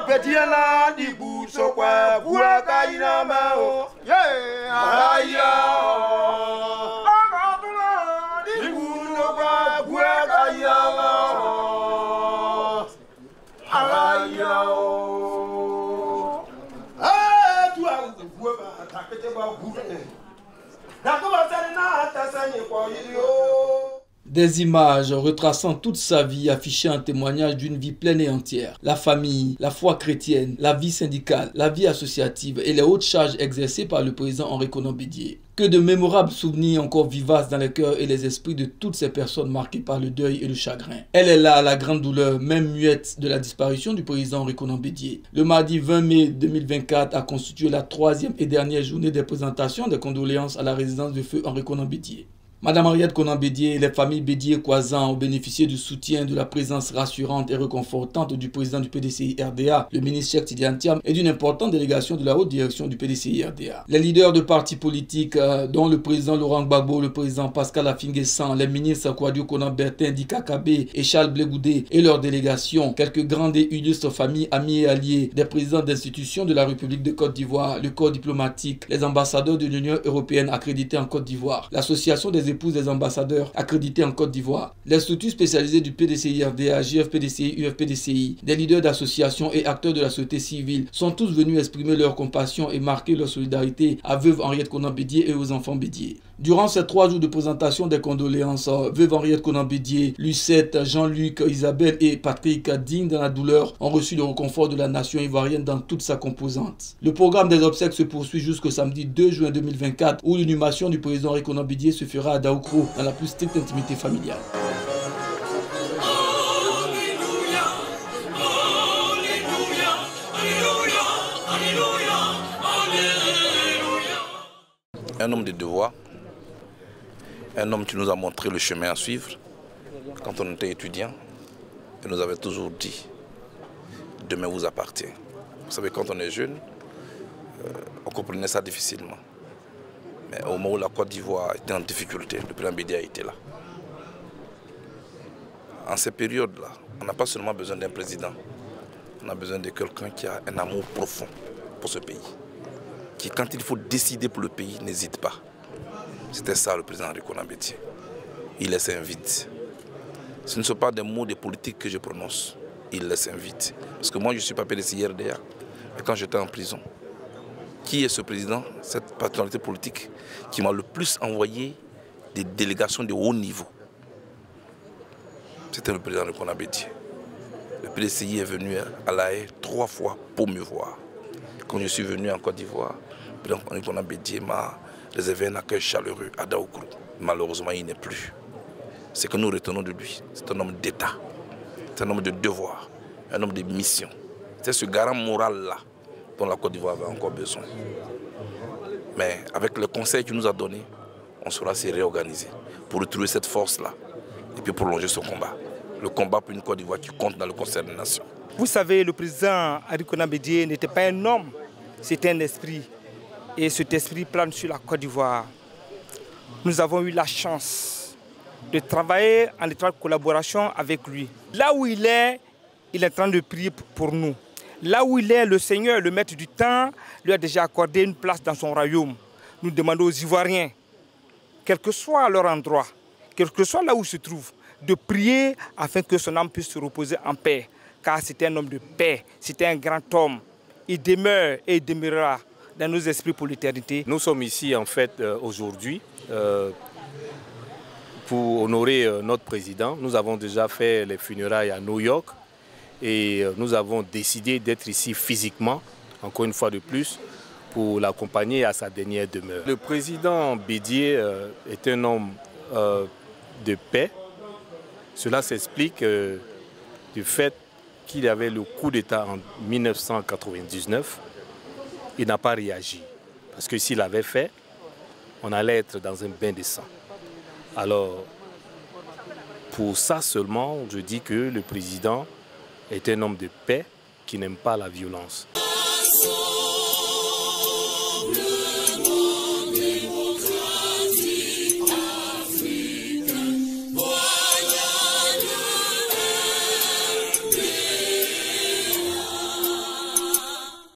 Petiana di buso kwa buaka inama o aya agatula di buso kwa buaka inama o aya o tu a buaka takete ba buaka na ko ba sani na tasanye kwa yio. Des images retraçant toute sa vie affichaient un témoignage d'une vie pleine et entière. La famille, la foi chrétienne, la vie syndicale, la vie associative et les hautes charges exercées par le président Henri Konan Bédié. Que de mémorables souvenirs encore vivaces dans les cœurs et les esprits de toutes ces personnes marquées par le deuil et le chagrin. Elle est là, la grande douleur, même muette, de la disparition du président Henri Konan Bédié. Le mardi 20 mai 2024 a constitué la 3e et dernière journée des présentations des condoléances à la résidence de feu Henri Konan Bédié. Madame Henriette Konan Bédié et les familles Bédié et Kwazan ont bénéficié du soutien, de la présence rassurante et réconfortante du président du PDCI-RDA, le ministre Cheikh Tidiane Thiam, et d'une importante délégation de la haute direction du PDCI-RDA. Les leaders de partis politiques, dont le président Laurent Gbagbo, le président Pascal Affi-N'Guessan, les ministres Kouadio Konan Bertin, Dika Kabé et Charles Blé Goudé et leurs délégations, quelques grandes et illustres familles, amis et alliés, des présidents d'institutions de la République de Côte d'Ivoire, le corps diplomatique, les ambassadeurs de l'Union européenne accrédités en Côte d'Ivoire, l'association des épouses des ambassadeurs accrédités en Côte d'Ivoire, les structures spécialisées du PDCI-RDA, JFPDCI, UFPDCI, des leaders d'associations et acteurs de la société civile sont tous venus exprimer leur compassion et marquer leur solidarité à veuve Henriette Konan Bédié et aux enfants Bédié. Durant ces 3 jours de présentation des condoléances, veuve Henriette Konan Bédié, Lucette, Jean-Luc, Isabelle et Patrick, dignes dans la douleur, ont reçu le réconfort de la nation ivoirienne dans toute sa composante. Le programme des obsèques se poursuit jusqu'au samedi 2 juin 2024 où l'inhumation du président Henri Konan Bédié se fera à Daoukro dans la plus stricte intimité familiale. Un homme de devoir, un homme qui nous a montré le chemin à suivre quand on était étudiant et nous avait toujours dit « Demain vous appartient ». Vous savez, quand on est jeune, on comprenait ça difficilement. Mais au moment où la Côte d'Ivoire était en difficulté, le président Bédié a été là. En ces périodes-là, on n'a pas seulement besoin d'un président, on a besoin de quelqu'un qui a un amour profond pour ce pays. Qui, quand il faut décider pour le pays, n'hésite pas. C'était ça le président Henri Konan Bédié. Il laisse un vide. Ce ne sont pas des mots de politique que je prononce. Il laisse un vide. Parce que moi, je ne suis pas PDCI-RDA. Mais quand j'étais en prison, qui est ce président, cette personnalité politique, qui m'a le plus envoyé des délégations de haut niveau? C'était le président Henri Konan Bédié. Le PDCI est venu à La Haye 3 fois pour me voir. Quand je suis venu en Côte d'Ivoire, le président Henri Konan Bédié m'a réservé un accueil chaleureux à Daoukro. Malheureusement, il n'est plus. Ce que nous retenons de lui, c'est un homme d'État, c'est un homme de devoir, un homme de mission. C'est ce garant moral-là dont la Côte d'Ivoire avait encore besoin. Mais avec le conseil qu'il nous a donné, on saura se réorganiser pour retrouver cette force-là et puis prolonger ce combat. Le combat pour une Côte d'Ivoire qui compte dans le concert des nations. Vous savez, le président Henri Konan Bédié n'était pas un homme, c'était un esprit. Et cet esprit plane sur la Côte d'Ivoire. Nous avons eu la chance de travailler en étroite collaboration avec lui. Là où il est en train de prier pour nous. Là où il est, le Seigneur, le maître du temps, lui a déjà accordé une place dans son royaume. Nous demandons aux Ivoiriens, quel que soit leur endroit, quel que soit là où il se trouve, de prier afin que son âme puisse se reposer en paix. Car c'était un homme de paix, c'était un grand homme. Il demeure et il demeurera dans nos esprits pour l'éternité. Nous sommes ici en fait aujourd'hui pour honorer notre président. Nous avons déjà fait les funérailles à New York et nous avons décidé d'être ici physiquement, encore une fois de plus, pour l'accompagner à sa dernière demeure. Le président Bédié est un homme de paix. Cela s'explique du fait qu'il avait le coup d'État en 1999, il n'a pas réagi. Parce que s'il avait fait, on allait être dans un bain de sang. Alors, pour ça seulement, je dis que le président est un homme de paix qui n'aime pas la violence.